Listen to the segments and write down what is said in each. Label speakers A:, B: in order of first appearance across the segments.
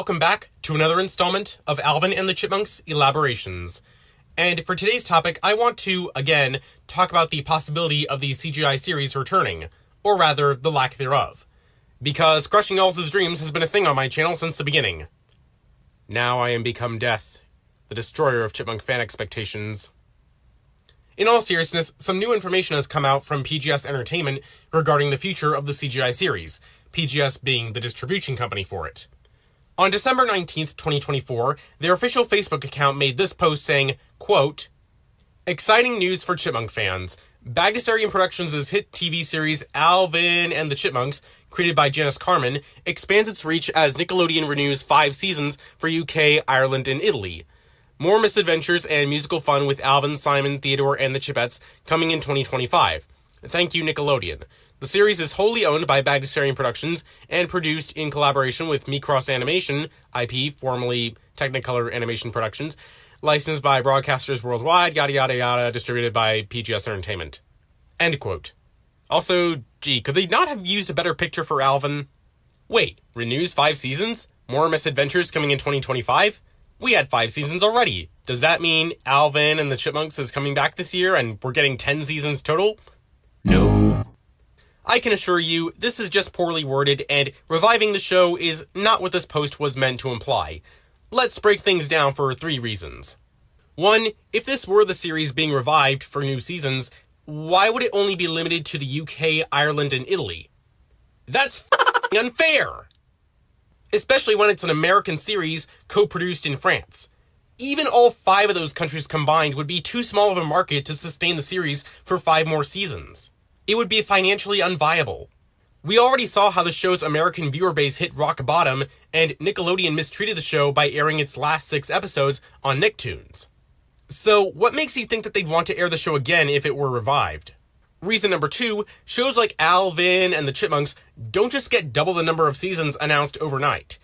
A: welcome back to another installment of Alvin and the Chipmunks Elaborations. And for today's topic, I want to, again, talk about the possibility of the CGI series returning, or rather, the lack thereof. Because crushing y'all's dreams has been a thing on my channel since the beginning. Now I am become death, the destroyer of chipmunk fan expectations. In all seriousness, some new information has come out from PGS Entertainment regarding the future of the CGI series, PGS being the distribution company for it. On December 19th, 2024, their official Facebook account made this post saying, quote, "Exciting news for Chipmunk fans. Bagdasarian Productions' hit TV series Alvin and the Chipmunks, created by Janice Carmen, expands its reach as Nickelodeon renews 5 seasons for UK, Ireland, and Italy. More misadventures and musical fun with Alvin, Simon, Theodore, and the Chipettes coming in 2025. Thank you, Nickelodeon. The series is wholly owned by Bagdasarian Productions and produced in collaboration with Micross Animation, IP, formerly Technicolor Animation Productions, licensed by broadcasters worldwide, yada yada yada, distributed by PGS Entertainment." End quote. Also, gee, could they not have used a better picture for Alvin? Wait, renews 5 seasons? More misadventures coming in 2025? We had 5 seasons already. Does that mean Alvin and the Chipmunks is coming back this year and we're getting 10 seasons total? No. I can assure you, this is just poorly worded, and reviving the show is not what this post was meant to imply. Let's break things down for 3 reasons. 1, if this were the series being revived for new seasons, why would it only be limited to the UK, Ireland, and Italy? That's f***ing unfair! Especially when it's an American series co-produced in France. Even all 5 of those countries combined would be too small of a market to sustain the series for 5 more seasons. It would be financially unviable. We already saw how the show's American viewer base hit rock bottom, and Nickelodeon mistreated the show by airing its last 6 episodes on Nicktoons. So, what makes you think that they'd want to air the show again if it were revived? Reason number 2, shows like Alvin and the Chipmunks don't just get double the number of seasons announced overnight.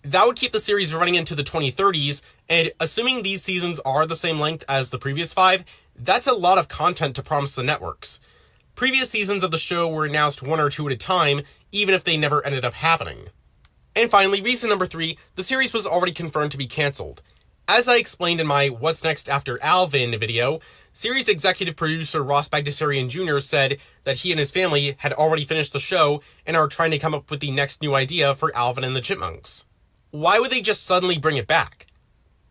A: That would keep the series running into the 2030s, and assuming these seasons are the same length as the previous 5, that's a lot of content to promise the networks. Previous seasons of the show were announced 1 or 2 at a time, even if they never ended up happening. And finally, reason number 3, the series was already confirmed to be cancelled. As I explained in my What's Next After Alvin video, series executive producer Ross Bagdasarian Jr. said that he and his family had already finished the show and are trying to come up with the next new idea for Alvin and the Chipmunks. Why would they just suddenly bring it back?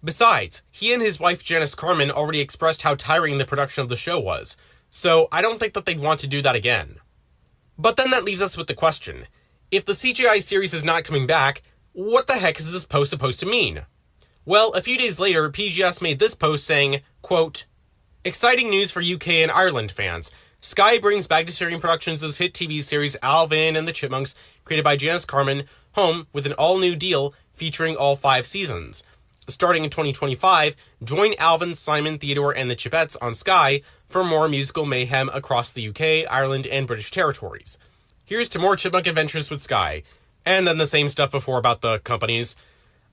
A: Besides, he and his wife Janice Carmen already expressed how tiring the production of the show was, so I don't think that they'd want to do that again. But then that leaves us with the question, if the CGI series is not coming back, what the heck is this post supposed to mean? Well, a few days later, PGS made this post saying, quote, "Exciting news for UK and Ireland fans. Sky brings Bagdasarian Productions' hit TV series Alvin and the Chipmunks, created by Janice Carmen, home with an all-new deal featuring all 5 seasons. Starting in 2025, join Alvin, Simon, Theodore, and the Chipettes on Sky for more musical mayhem across the UK, Ireland, and British territories. Here's to more chipmunk adventures with Sky." And then the same stuff before about the companies.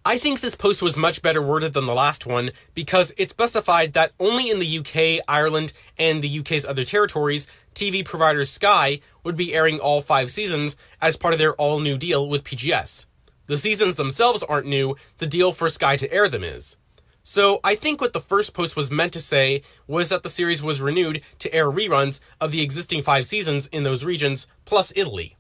A: I think this post was much better worded than the last one because it specified that only in the UK, Ireland, and the UK's other territories, TV provider Sky would be airing all 5 seasons as part of their all-new deal with PGS. The seasons themselves aren't new, the deal for Sky to air them is. So I think what the first post was meant to say was that the series was renewed to air reruns of the existing 5 seasons in those regions, plus Italy.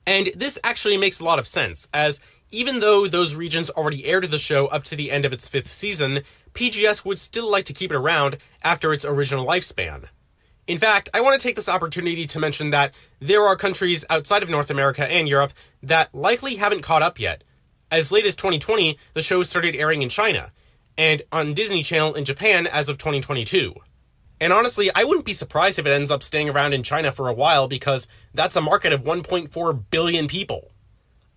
A: And this actually makes a lot of sense, as even though those regions already aired the show up to the end of its 5th season, PGS would still like to keep it around after its original lifespan. In fact, I want to take this opportunity to mention that there are countries outside of North America and Europe that likely haven't caught up yet. As late as 2020, the show started airing in China, and on Disney Channel in Japan as of 2022. And honestly, I wouldn't be surprised if it ends up staying around in China for a while because that's a market of 1.4 billion people.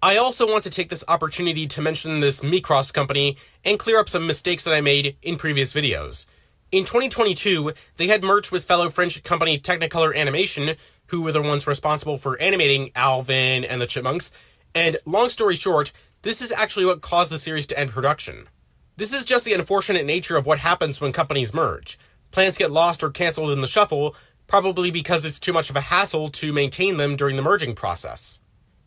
A: I also want to take this opportunity to mention this Micross company and clear up some mistakes that I made in previous videos. In 2022, they had merged with fellow French company Technicolor Animation, who were the ones responsible for animating Alvin and the Chipmunks, and long story short, this is actually what caused the series to end production. This is just the unfortunate nature of what happens when companies merge. Plans get lost or cancelled in the shuffle, probably because it's too much of a hassle to maintain them during the merging process.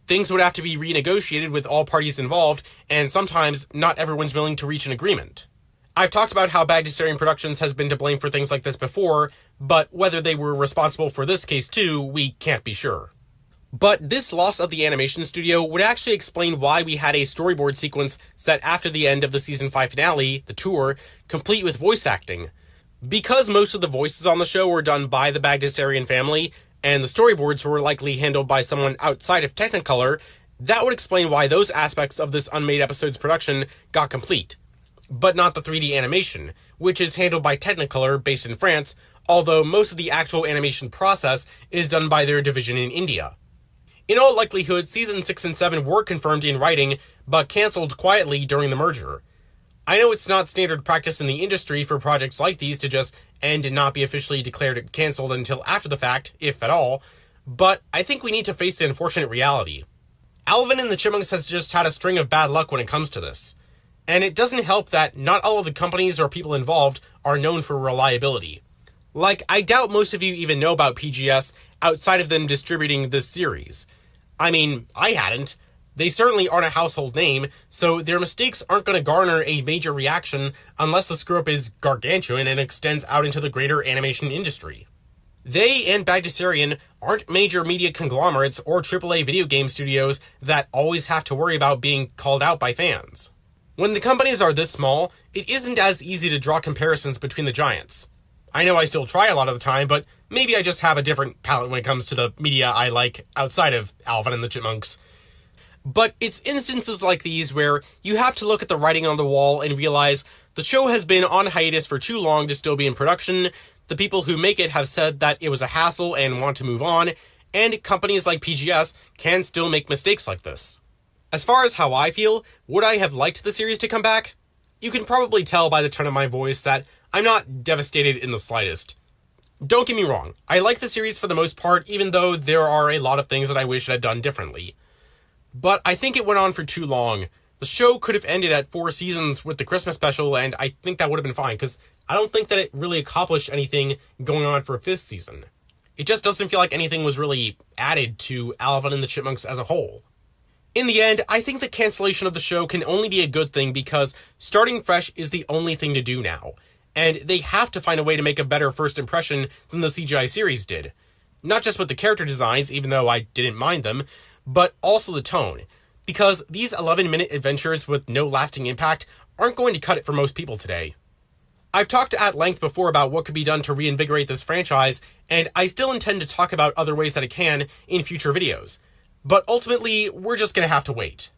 A: things would have to be renegotiated with all parties involved, and sometimes not everyone's willing to reach an agreement. I've talked about how Bagdasarian Productions has been to blame for things like this before, but whether they were responsible for this case too, we can't be sure. But this loss of the animation studio would actually explain why we had a storyboard sequence set after the end of the Season 5 finale, the tour, complete with voice acting. Because most of the voices on the show were done by the Bagdasarian family, and the storyboards were likely handled by someone outside of Technicolor, that would explain why those aspects of this unmade episode's production got complete. But not the 3D animation, which is handled by Technicolor, based in France, although most of the actual animation process is done by their division in India. In all likelihood, Season 6 and 7 were confirmed in writing, but cancelled quietly during the merger. I know it's not standard practice in the industry for projects like these to just end and not be officially declared cancelled until after the fact, if at all, but I think we need to face the unfortunate reality. Alvin and the Chipmunks has just had a string of bad luck when it comes to this. And it doesn't help that not all of the companies or people involved are known for reliability. Like, I doubt most of you even know about PGS outside of them distributing this series. I mean, I hadn't. They certainly aren't a household name, so their mistakes aren't going to garner a major reaction unless the screw-up is gargantuan and extends out into the greater animation industry. They and Bagdasarian aren't major media conglomerates or AAA video game studios that always have to worry about being called out by fans. When the companies are this small, it isn't as easy to draw comparisons between the giants. I know I still try a lot of the time, but maybe I just have a different palette when it comes to the media I like outside of Alvin and the Chipmunks. But it's instances like these where you have to look at the writing on the wall and realize the show has been on hiatus for too long to still be in production, the people who make it have said that it was a hassle and want to move on, and companies like PGS can still make mistakes like this. As far as how I feel, would I have liked the series to come back? You can probably tell by the tone of my voice that I'm not devastated in the slightest. Don't get me wrong, I like the series for the most part, even though there are a lot of things that I wish I'd done differently. But I think it went on for too long. The show could have ended at 4 seasons with the Christmas special, and I think that would have been fine, because I don't think that it really accomplished anything going on for a 5th season. It just doesn't feel like anything was really added to Alvin and the Chipmunks as a whole. In the end, I think the cancellation of the show can only be a good thing because starting fresh is the only thing to do now, and they have to find a way to make a better first impression than the CGI series did. Not just with the character designs, even though I didn't mind them, but also the tone, because these 11-minute adventures with no lasting impact aren't going to cut it for most people today. I've talked at length before about what could be done to reinvigorate this franchise, and I still intend to talk about other ways that it can in future videos. But ultimately, we're just going to have to wait.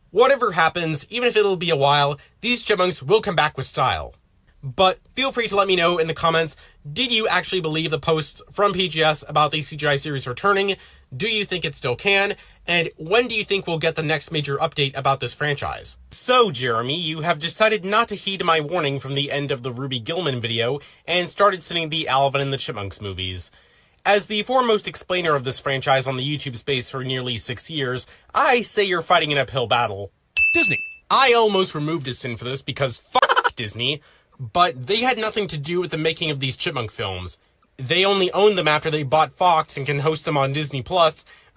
A: Whatever happens, even if it'll be a while, these Chipmunks will come back with style. But feel free to let me know in the comments, did you actually believe the posts from PGS about the CGI series returning? Do you think it still can? And when do you think we'll get the next major update about this franchise? So, Jeremy, you have decided not to heed my warning from the end of the Ruby Gillman video and started sending the Alvin and the Chipmunks movies. As the foremost explainer of this franchise on the YouTube space for nearly 6 years, I say you're fighting an uphill battle.
B: Disney.
A: I almost removed a sin for this because fuck Disney, but they had nothing to do with the making of these Chipmunk films. They only own them after they bought Fox and can host them on Disney+,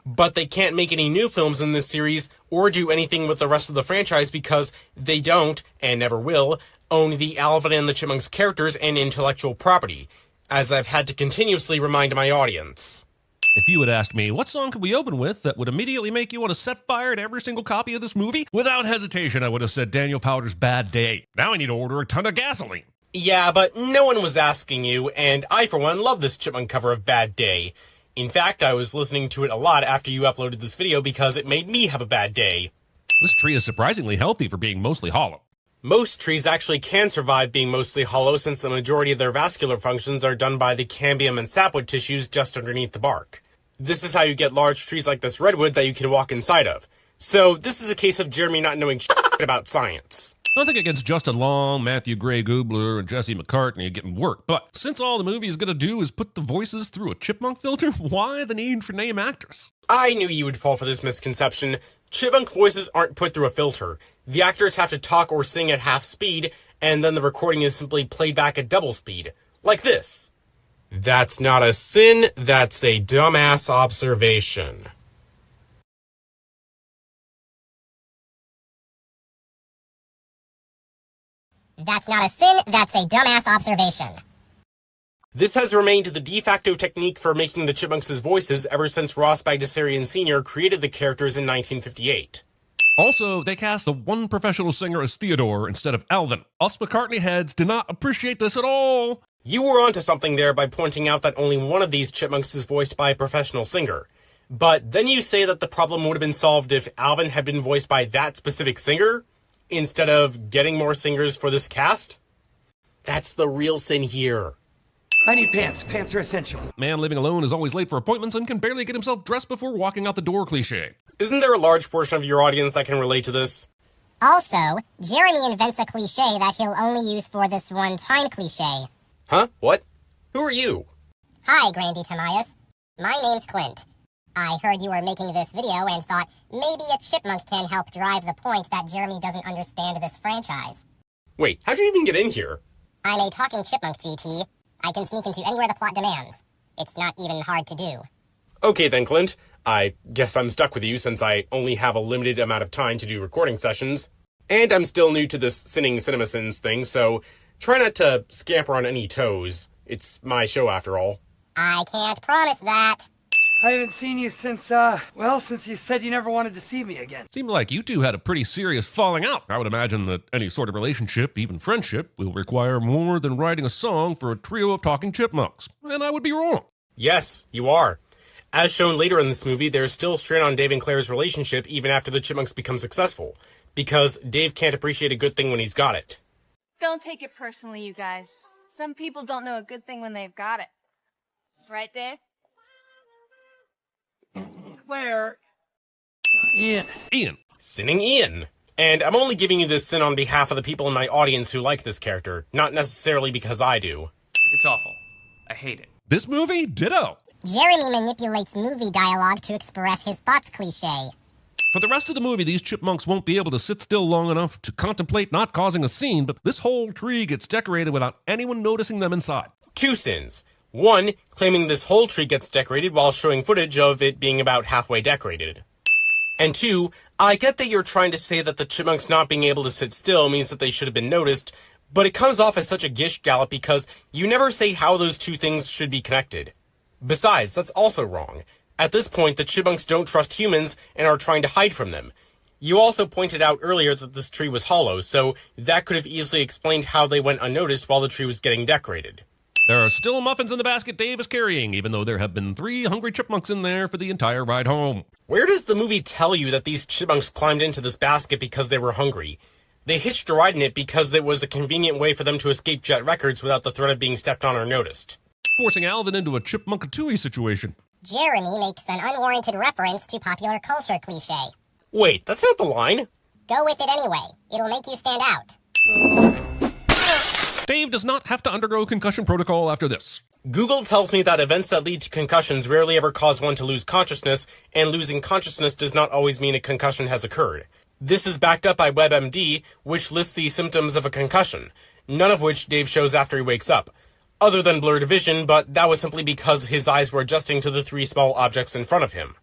A: but they can't make any new films in this series or do anything with the rest of the franchise because they don't, and never will, own the Alvin and the Chipmunks characters and intellectual property, as I've had to continuously remind my audience.
B: If you had asked me, what song could we open with that would immediately make you want to set fire to every single copy of this movie? Without hesitation, I would have said Daniel Powter's Bad Day. Now I need to order a ton of gasoline.
A: Yeah, but no one was asking you, and I, for one, love this Chipmunk cover of Bad Day. In fact, I was listening to it a lot after you uploaded this video because it made me have a bad day.
B: This tree is surprisingly healthy for being mostly hollow.
A: Most trees actually can survive being mostly hollow since the majority of their vascular functions are done by the cambium and sapwood tissues just underneath the bark. This is how you get large trees like this redwood that you can walk inside of. So this is a case of Jeremy not knowing shit about science.
B: Nothing against Justin Long, Matthew Gray Goobler, and Jesse McCartney getting work, but since all the movie is going to do is put the voices through a chipmunk filter, why the need for name actors?
A: I knew you would fall for this misconception. Chipmunk voices aren't put through a filter. The actors have to talk or sing at half speed, and then the recording is simply played back at double speed. Like this. That's not a sin, that's a dumbass observation.
C: That's not a sin, that's a dumbass observation.
A: This has remained the de facto technique for making the Chipmunks' voices ever since Ross Bagdasarian Sr. created the characters in 1958.
B: Also, they cast the one professional singer as Theodore instead of Alvin. Us McCartney heads did not appreciate this at all.
A: You were onto something there by pointing out that only one of these Chipmunks is voiced by a professional singer. But then you say that the problem would have been solved if Alvin had been voiced by that specific singer, instead of getting more singers for this cast? That's the real sin here.
D: I need pants. Pants are essential.
B: Man living alone is always late for appointments and can barely get himself dressed before walking out the door cliché.
A: Isn't there a large portion of your audience that can relate to this?
C: Also, Jeremy invents a cliche that he'll only use for this one-time cliche.
A: Huh? What? Who are you?
C: Hi, Grandtamias. My name's Clint. I heard you were making this video and thought maybe a chipmunk can help drive the point that Jeremy doesn't understand this franchise.
A: Wait, how'd you even get in here?
C: I'm a talking chipmunk, GT. I can sneak into anywhere the plot demands. It's not even hard to do.
A: Okay then, Clint. I guess I'm stuck with you since I only have a limited amount of time to do recording sessions. And I'm still new to this sinning CinemaSins thing, so try not to scamper on any toes. It's my show after all.
C: I can't promise that.
D: I haven't seen you since you said you never wanted to see me again.
B: Seemed like you two had a pretty serious falling out. I would imagine that any sort of relationship, even friendship, will require more than writing a song for a trio of talking chipmunks. And I would be wrong.
A: Yes, you are. As shown later in this movie, there's still strain on Dave and Claire's relationship even after the Chipmunks become successful, because Dave can't appreciate a good thing when he's got it.
E: Don't take it personally, you guys. Some people don't know a good thing when they've got it. Right, Dave?
D: Claire. Ian.
A: Sinning Ian. And I'm only giving you this sin on behalf of the people in my audience who like this character, not necessarily because I do.
F: It's awful. I hate it.
B: This movie? Ditto.
C: Jeremy manipulates movie dialogue to express his thoughts cliche.
B: For the rest of the movie, these chipmunks won't be able to sit still long enough to contemplate not causing a scene, but this whole tree gets decorated without anyone noticing them inside.
A: 2 sins. 1, claiming this whole tree gets decorated while showing footage of it being about halfway decorated. And 2, I get that you're trying to say that the chipmunks not being able to sit still means that they should have been noticed, but it comes off as such a gish gallop because you never say how those two things should be connected. Besides, that's also wrong. At this point, the chipmunks don't trust humans and are trying to hide from them. You also pointed out earlier that this tree was hollow, so that could have easily explained how they went unnoticed while the tree was getting decorated.
B: There are still muffins in the basket Dave is carrying, even though there have been 3 hungry chipmunks in there for the entire ride home.
A: Where does the movie tell you that these chipmunks climbed into this basket because they were hungry? They hitched a ride in it because it was a convenient way for them to escape Jet Records without the threat of being stepped on or noticed.
B: Forcing Alvin into a chipmunkatooey situation.
C: Jeremy makes an unwarranted reference to popular culture cliche.
A: Wait, that's not the line.
C: Go with it anyway. It'll make you stand out.
B: Dave does not have to undergo concussion protocol after this.
A: Google tells me that events that lead to concussions rarely ever cause one to lose consciousness, and losing consciousness does not always mean a concussion has occurred. This is backed up by WebMD, which lists the symptoms of a concussion, none of which Dave shows after he wakes up. Other than blurred vision, but that was simply because his eyes were adjusting to the 3 small objects in front of him.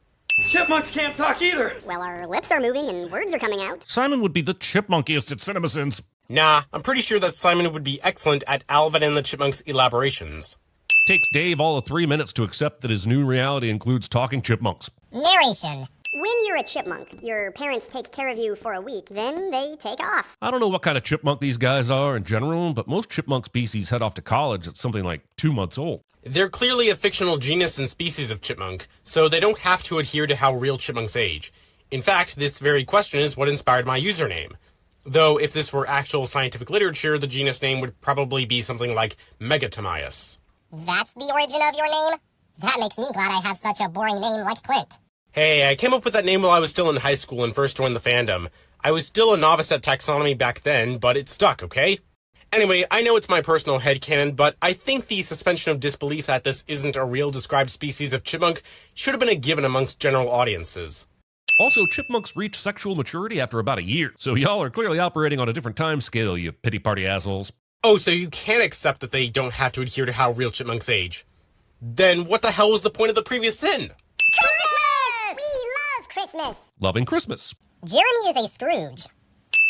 D: Chipmunks can't talk either.
C: Well, our lips are moving and words are coming out.
B: Simon would be the chipmunkiest at CinemaSins.
A: Nah, I'm pretty sure that Simon would be excellent at Alvin and the Chipmunks Elaborations.
B: Takes Dave all of 3 minutes to accept that his new reality includes talking chipmunks.
C: Narration. When you're a chipmunk, your parents take care of you for a week, then they take off.
B: I don't know what kind of chipmunk these guys are in general, but most chipmunk species head off to college at something like 2 months old.
A: They're clearly a fictional genus and species of chipmunk, so they don't have to adhere to how real chipmunks age. In fact, this very question is what inspired my username. Though, if this were actual scientific literature, the genus name would probably be something like Grandtamias.
C: That's the origin of your name? That makes me glad I have such a boring name like Clint.
A: Hey, I came up with that name while I was still in high school and first joined the fandom. I was still a novice at taxonomy back then, but it stuck, okay? Anyway, I know it's my personal headcanon, but I think the suspension of disbelief that this isn't a real described species of chipmunk should have been a given amongst general audiences.
B: Also, chipmunks reach sexual maturity after about a year, so y'all are clearly operating on a different time scale, you pity party assholes.
A: Oh, so you can't accept that they don't have to adhere to how real chipmunks age. Then what the hell was the point of the previous sin?
C: Christmas! We love Christmas!
B: Loving Christmas.
C: Jeremy is a Scrooge.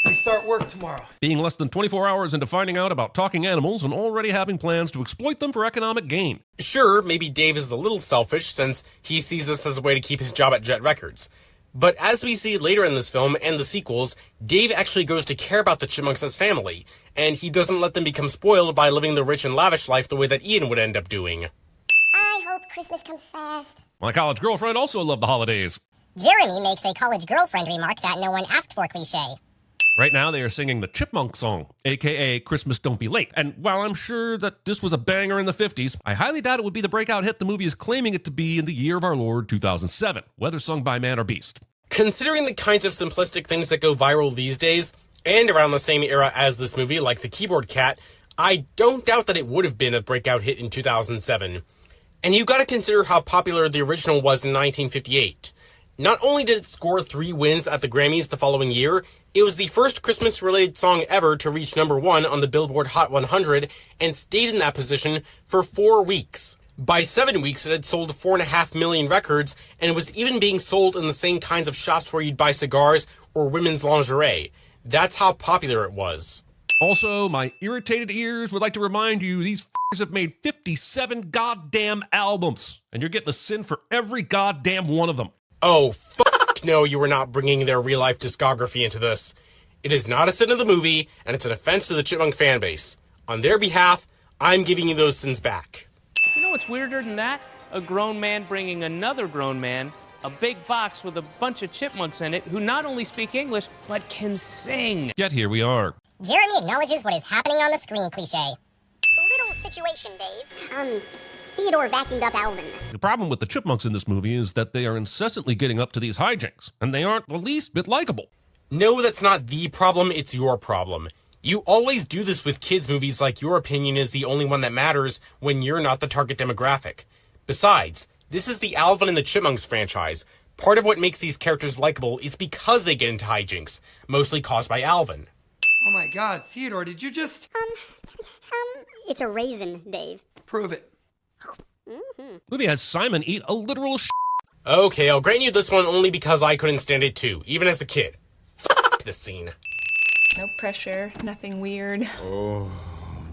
D: We start work tomorrow.
B: Being less than 24 hours into finding out about talking animals and already having plans to exploit them for economic gain.
A: Sure, maybe Dave is a little selfish since he sees this as a way to keep his job at Jet Records. But as we see later in this film and the sequels, Dave actually grows to care about the Chipmunks as family, and he doesn't let them become spoiled by living the rich and lavish life the way that Ian would end up doing.
C: I hope Christmas comes fast.
B: My college girlfriend also loved the holidays.
C: Jeremy makes a college girlfriend remark that no one asked for cliché.
B: Right now, they are singing the Chipmunk song, aka Christmas Don't Be Late. And while I'm sure that this was a banger in the 50s, I highly doubt it would be the breakout hit the movie is claiming it to be in the year of our Lord 2007, whether sung by man or beast.
A: Considering the kinds of simplistic things that go viral these days, and around the same era as this movie, like the Keyboard Cat, I don't doubt that it would have been a breakout hit in 2007. And you gotta consider how popular the original was in 1958. Not only did it score 3 wins at the Grammys the following year, it was the first Christmas-related song ever to reach #1 on the Billboard Hot 100 and stayed in that position for 4 weeks. By 7 weeks, it had sold 4.5 million records and was even being sold in the same kinds of shops where you'd buy cigars or women's lingerie. That's how popular it was.
B: Also, my irritated ears would like to remind you these f***ers have made 57 goddamn albums, and you're getting a sin for every goddamn one of them.
A: Oh, fuck no, you were not bringing their real-life discography into this. It is not a sin of the movie, and it's an offense to the Chipmunk fanbase. On their behalf, I'm giving you those sins back.
G: You know what's weirder than that? A grown man bringing another grown man a big box with a bunch of chipmunks in it who not only speak English, but can sing.
B: Yet here we are.
C: Jeremy acknowledges what is happening on the screen cliché. Little situation, Dave. Theodore vacuumed up Alvin.
B: The problem with the Chipmunks in this movie is that they are incessantly getting up to these hijinks, and they aren't the least bit likable.
A: No, that's not the problem, it's your problem. You always do this with kids' movies like your opinion is the only one that matters when you're not the target demographic. Besides, this is the Alvin and the Chipmunks franchise. Part of what makes these characters likable is because they get into hijinks, mostly caused by Alvin.
D: Oh my God, Theodore, did you just...
C: It's a raisin, Dave.
D: Prove it.
B: Movie has Simon eat a literal
A: Okay, I'll grant you this one only because I couldn't stand it too, even as a kid. F*** this scene.
E: No pressure, nothing weird.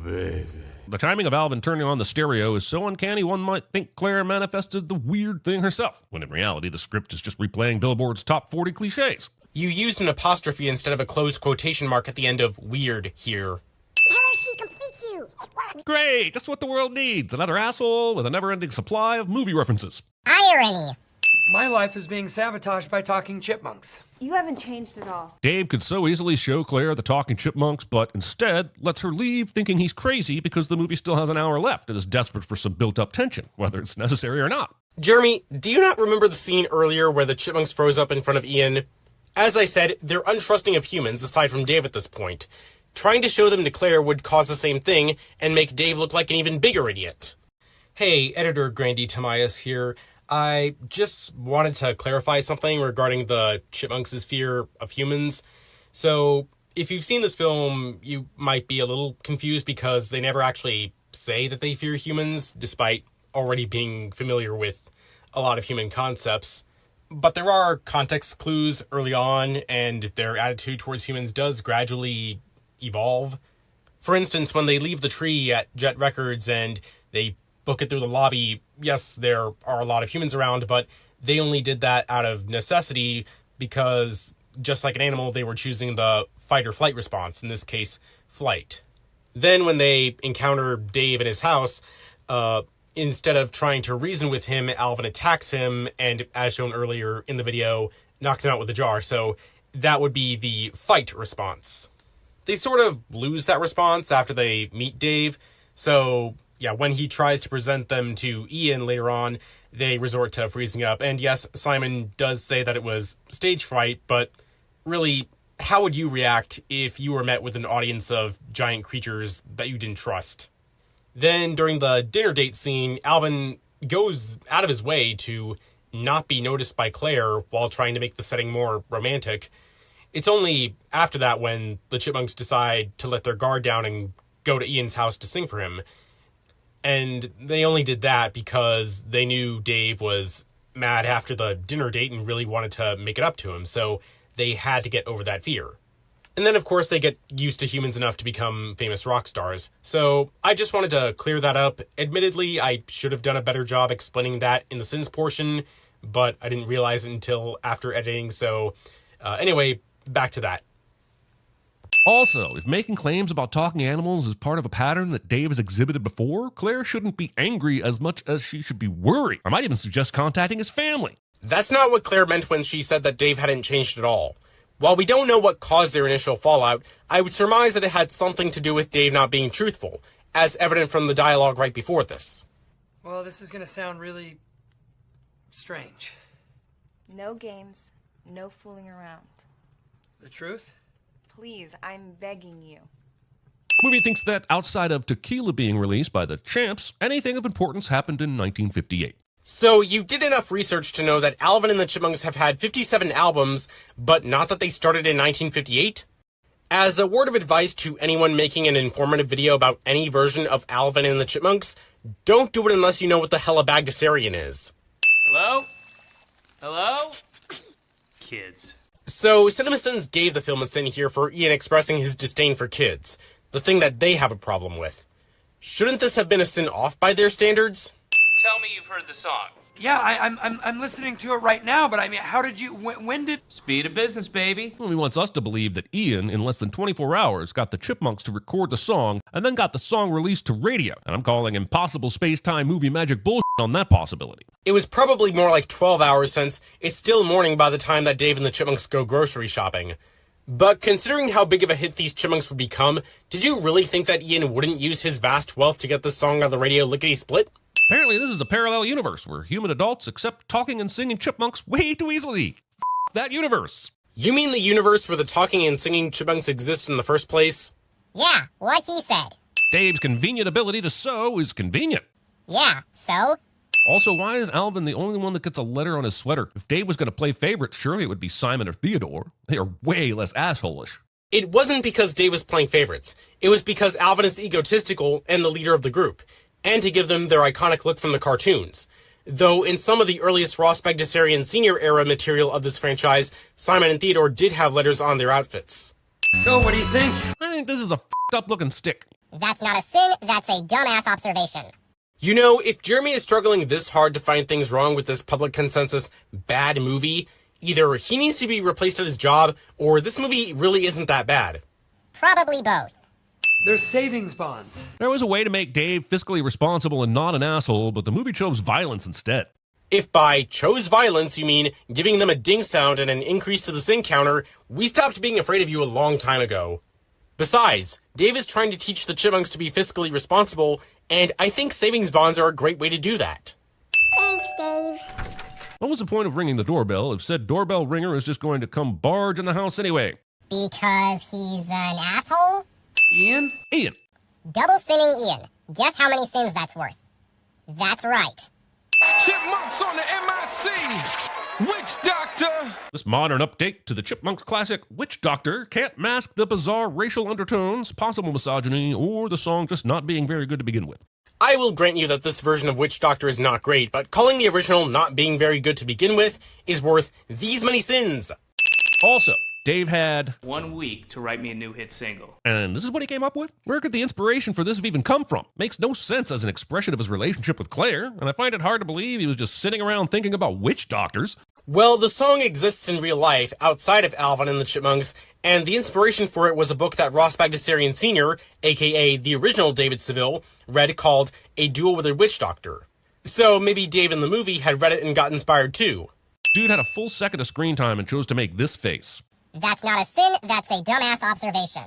B: The timing of Alvin turning on the stereo is so uncanny one might think Claire manifested the weird thing herself, when in reality the script is just replaying Billboard's top 40 cliches.
A: You used an apostrophe instead of a closed quotation mark at the end of weird here.
C: Tell her she completes you. It works.
B: Great, just what the world needs. Another asshole with a never-ending supply of movie references.
C: Irony.
D: My life is being sabotaged by talking chipmunks.
E: You haven't changed at all.
B: Dave could so easily show Claire the talking chipmunks, but instead lets her leave thinking he's crazy because the movie still has an hour left and is desperate for some built-up tension, whether it's necessary or not.
A: Jeremy, do you not remember the scene earlier where the Chipmunks froze up in front of Ian? As I said, they're untrusting of humans aside from Dave at this point. Trying to show them to Claire would cause the same thing and make Dave look like an even bigger idiot. Hey, editor Grandtamias here. I just wanted to clarify something regarding the Chipmunks' fear of humans. So, if you've seen this film, you might be a little confused because they never actually say that they fear humans, despite already being familiar with a lot of human concepts. But there are context clues early on, and their attitude towards humans does gradually evolve. For instance, when they leave the tree at Jet Records and they book it through the lobby, yes, there are a lot of humans around, but they only did that out of necessity because, just like an animal, they were choosing the fight or flight response, in this case, flight. Then when they encounter Dave in his house, instead of trying to reason with him, Alvin attacks him and, as shown earlier in the video, knocks him out with a jar. So that would be the fight response. They sort of lose that response after they meet Dave. So, yeah, when he tries to present them to Ian later on, they resort to freezing up. And yes, Simon does say that it was stage fright, but really, how would you react if you were met with an audience of giant creatures that you didn't trust? Then, during the dinner date scene, Alvin goes out of his way to not be noticed by Claire while trying to make the setting more romantic. It's only after that when the Chipmunks decide to let their guard down and go to Ian's house to sing for him. And they only did that because they knew Dave was mad after the dinner date and really wanted to make it up to him, so they had to get over that fear. And then, of course, they get used to humans enough to become famous rock stars. So I just wanted to clear that up. Admittedly, I should have done a better job explaining that in the sins portion, but I didn't realize it until after editing. So anyway, back to that.
B: Also, if making claims about talking animals is part of a pattern that Dave has exhibited before, Claire shouldn't be angry as much as she should be worried. I might even suggest contacting his family.
A: That's not what Claire meant when she said that Dave hadn't changed at all. While we don't know what caused their initial fallout, I would surmise that it had something to do with Dave not being truthful, as evident from the dialogue right before this.
D: Well, this is gonna sound really strange.
E: No games, no fooling around.
D: The truth?
E: Please, I'm begging you.
B: Movie thinks that outside of Tequila being released by the Champs, anything of importance happened in 1958.
A: So you did enough research to know that Alvin and the Chipmunks have had 57 albums, but not that they started in 1958? As a word of advice to anyone making an informative video about any version of Alvin and the Chipmunks, don't do it unless you know what the hell a Bagdasarian is.
F: Hello? Hello? Kids.
A: So CinemaSins gave the film a sin here for Ian expressing his disdain for kids, the thing that they have a problem with. Shouldn't this have been a sin off by their standards?
F: Tell me you've heard the song.
D: Yeah, I'm listening to it right now, but I mean, how did you, when did...
F: Speed of business, baby.
B: Well, he wants us to believe that Ian, in less than 24 hours, got the Chipmunks to record the song and then got the song released to radio. And I'm calling impossible space-time movie magic bullshit on that possibility.
A: It was probably more like 12 hours since it's still morning by the time that Dave and the Chipmunks go grocery shopping. But considering how big of a hit these Chipmunks would become, did you really think that Ian wouldn't use his vast wealth to get this song on the radio lickety-split?
B: Apparently, this is a parallel universe where human adults accept talking and singing chipmunks way too easily. That universe.
A: You mean the universe where the talking and singing chipmunks exist in the first place?
C: Yeah, what he said.
B: Dave's convenient ability to sew is convenient.
C: Yeah, so?
B: Also, why is Alvin the only one that gets a letter on his sweater? If Dave was going to play favorites, surely it would be Simon or Theodore. They are way less asshole-ish.
A: It wasn't because Dave was playing favorites. It was because Alvin is egotistical and the leader of the group, and to give them their iconic look from the cartoons. Though in some of the earliest Ross Bagdasarian Sr. era material of this franchise, Simon and Theodore did have letters on their outfits.
D: So, what do you think?
B: I think this is a f***ed-up looking stick.
C: That's not a sin, that's a dumbass observation.
A: You know, if Jeremy is struggling this hard to find things wrong with this public consensus bad movie, either he needs to be replaced at his job, or this movie really isn't that bad.
C: Probably both.
D: They're savings bonds.
B: There was a way to make Dave fiscally responsible and not an asshole, but the movie chose violence instead.
A: If by chose violence you mean giving them a ding sound and an increase to the sin counter, we stopped being afraid of you a long time ago. Besides, Dave is trying to teach the Chipmunks to be fiscally responsible, and I think savings bonds are a great way to do that.
C: Thanks, Dave.
B: What was the point of ringing the doorbell if said doorbell ringer is just going to come barge in the house anyway?
C: Because he's an asshole?
D: Ian?
B: Ian.
C: Double sinning Ian. Guess how many sins that's worth? That's right.
H: Chipmunks on the MIC! Witch Doctor!
B: This modern update to the Chipmunks classic Witch Doctor can't mask the bizarre racial undertones, possible misogyny, or the song just not being very good to begin with.
A: I will grant you that this version of Witch Doctor is not great, but calling the original not being very good to begin with is worth these many sins.
B: Also, Dave had
F: 1 week to write me a new hit single.
B: and this is what he came up with? Where could the inspiration for this have even come from? Makes no sense as an expression of his relationship with Claire, and I find it hard to believe he was just sitting around thinking about witch doctors.
A: Well, the song exists in real life outside of Alvin and the Chipmunks, and the inspiration for it was a book that Ross Bagdasarian Sr., aka the original David Seville, read called A Duel with a Witch Doctor. So maybe Dave in the movie had read it and got inspired too.
B: Dude had a full second of screen time and chose to make this face.
C: That's not a sin, that's a dumbass observation.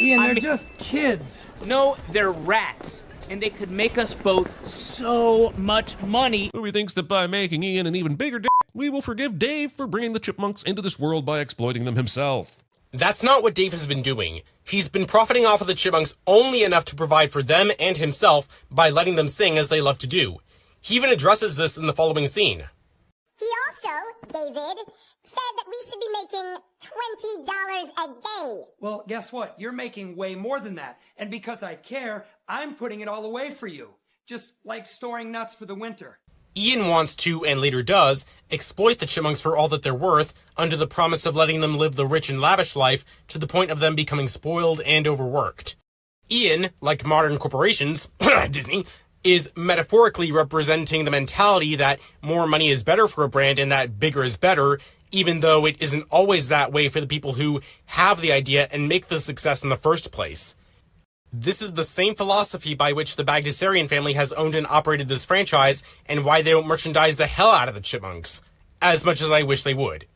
D: Ian, they're just kids.
G: No, they're rats. And they could make us both so much money.
B: Movie thinks that by making Ian an even bigger dick, we will forgive Dave for bringing the Chipmunks into this world by exploiting them himself.
A: That's not what Dave has been doing. He's been profiting off of the Chipmunks only enough to provide for them and himself by letting them sing as they love to do. He even addresses this in the following scene.
C: He also, David, said that we should be making $20 a day.
D: Well, guess what? You're making way more than that. And because I care, I'm putting it all away for you. Just like storing nuts for the winter.
A: Ian wants to, and later does, exploit the Chipmunks for all that they're worth, under the promise of letting them live the rich and lavish life to the point of them becoming spoiled and overworked. Ian, like modern corporations, Disney, is metaphorically representing the mentality that more money is better for a brand and that bigger is better, even though it isn't always that way for the people who have the idea and make the success in the first place. This is the same philosophy by which the Bagdasarian family has owned and operated this franchise, and why they don't merchandise the hell out of the Chipmunks. As much as I wish they would.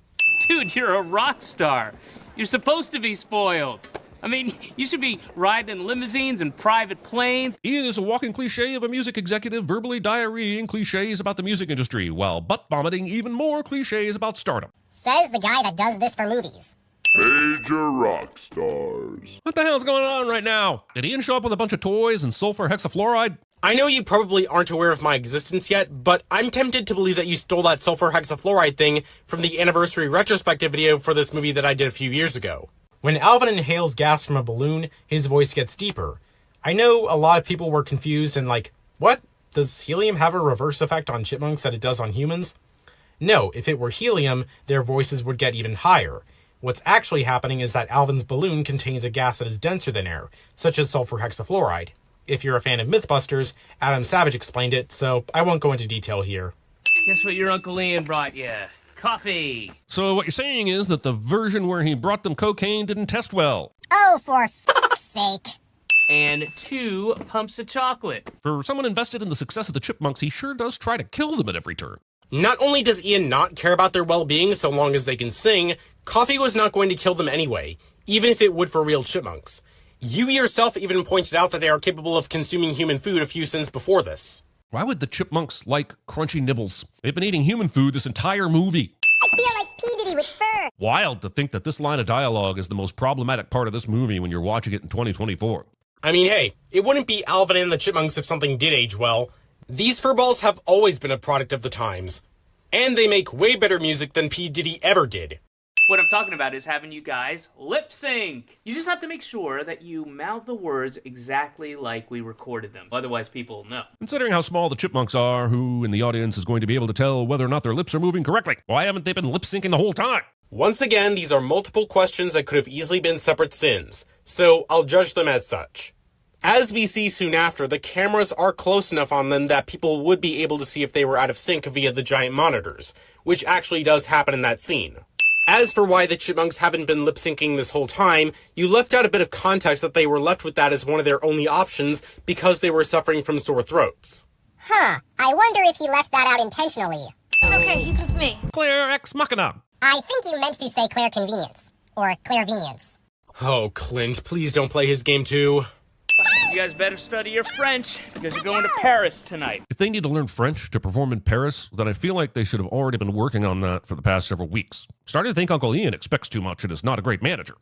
F: Dude, you're a rock star. You're supposed to be spoiled. I mean, you should be riding in limousines and private planes.
B: Ian is a walking cliche of a music executive verbally diarrheaing cliches about the music industry, while butt-vomiting even more cliches about stardom.
C: Says the guy that does this for movies.
I: Major rock stars.
B: What the hell's going on right now? Did Ian show up with a bunch of toys and sulfur hexafluoride?
A: I know you probably aren't aware of my existence yet, but I'm tempted to believe that you stole that sulfur hexafluoride thing from the anniversary retrospective video for this movie that I did a few years ago. When Alvin inhales gas from a balloon, his voice gets deeper. I know a lot of people were confused and like, what? Does helium have a reverse effect on chipmunks that it does on humans? No, if it were helium, their voices would get even higher. What's actually happening is that Alvin's balloon contains a gas that is denser than air, such as sulfur hexafluoride. If you're a fan of Mythbusters, Adam Savage explained it, so I won't go into detail here.
F: Guess what your Uncle Ian brought you? Coffee.
B: So what you're saying is that the version where he brought them cocaine didn't test well.
C: Oh, for f***'s sake.
F: And 2 pumps of chocolate.
B: For someone invested in the success of the Chipmunks, he sure does try to kill them at every turn.
A: Not only does Ian not care about their well-being so long as they can sing, coffee was not going to kill them anyway, even if it would for real chipmunks. You yourself even pointed out that they are capable of consuming human food a few sins before this.
B: Why would the Chipmunks like crunchy nibbles? They've been eating human food this entire movie.
C: I feel like P. Diddy with fur.
B: Wild to think that this line of dialogue is the most problematic part of this movie when you're watching it in 2024.
A: I mean, hey, it wouldn't be Alvin and the Chipmunks if something did age well. These furballs have always been a product of the times. And they make way better music than P. Diddy ever did.
F: What I'm talking about is having you guys lip sync. You just have to make sure that you mouth the words exactly like we recorded them. Otherwise, people will know.
B: Considering how small the Chipmunks are, who in the audience is going to be able to tell whether or not their lips are moving correctly? Why haven't they been lip syncing the whole time?
A: Once again, these are multiple questions that could have easily been separate sins, so I'll judge them as such. As we see soon after, the cameras are close enough on them that people would be able to see if they were out of sync via the giant monitors, which actually does happen in that scene. As for why the Chipmunks haven't been lip-syncing this whole time, you left out a bit of context that they were left with that as one of their only options because they were suffering from sore throats.
C: Huh. I wonder if he left that out intentionally.
E: It's okay, he's with me.
B: Claire Ex Machina.
C: I think you meant to say Claire Convenience. Or Clairvenience.
A: Oh, Clint, please don't play his game too.
F: You guys better study your French because you're going to Paris tonight.
B: If they need to learn French to perform in Paris, then I feel like they should have already been working on that for the past several weeks. Starting to think Uncle Ian expects too much and is not a great manager.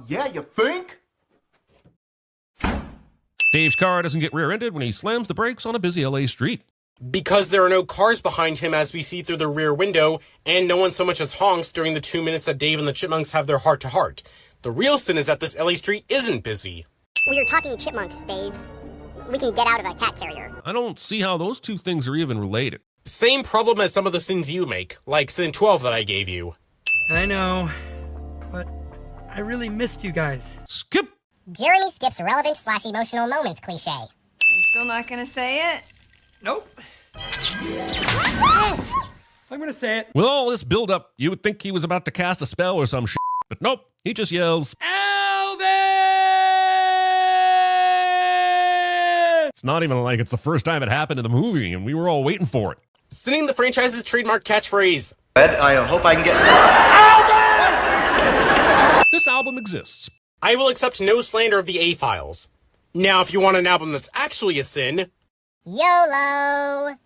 I: Yeah, you think?
B: Dave's car doesn't get rear-ended when he slams the brakes on a busy LA street.
A: Because there are no cars behind him as we see through the rear window, and no one so much as honks during the 2 minutes that Dave and the Chipmunks have their heart-to-heart. The real sin is that this LA street isn't busy.
C: We are talking chipmunks, Dave. We can get out of a cat carrier.
B: I don't see how those two things are even related.
A: Same problem as some of the sins you make, like sin 12 that I gave you.
D: I know, but I really missed you guys.
B: Skip!
C: Jeremy skips relevant/emotional moments cliche.
E: You still not gonna say it?
D: Nope. I'm gonna say it.
B: With all this build-up, you would think he was about to cast a spell or some shit, but nope, he just yells, Alvin! It's not even like it's the first time it happened in the movie, and we were all waiting for it.
A: Sinning the franchise's trademark catchphrase.
J: I hope I can get...
B: This album exists.
A: I will accept no slander of the A-Files. Now, if you want an album that's actually a sin...
C: YOLO!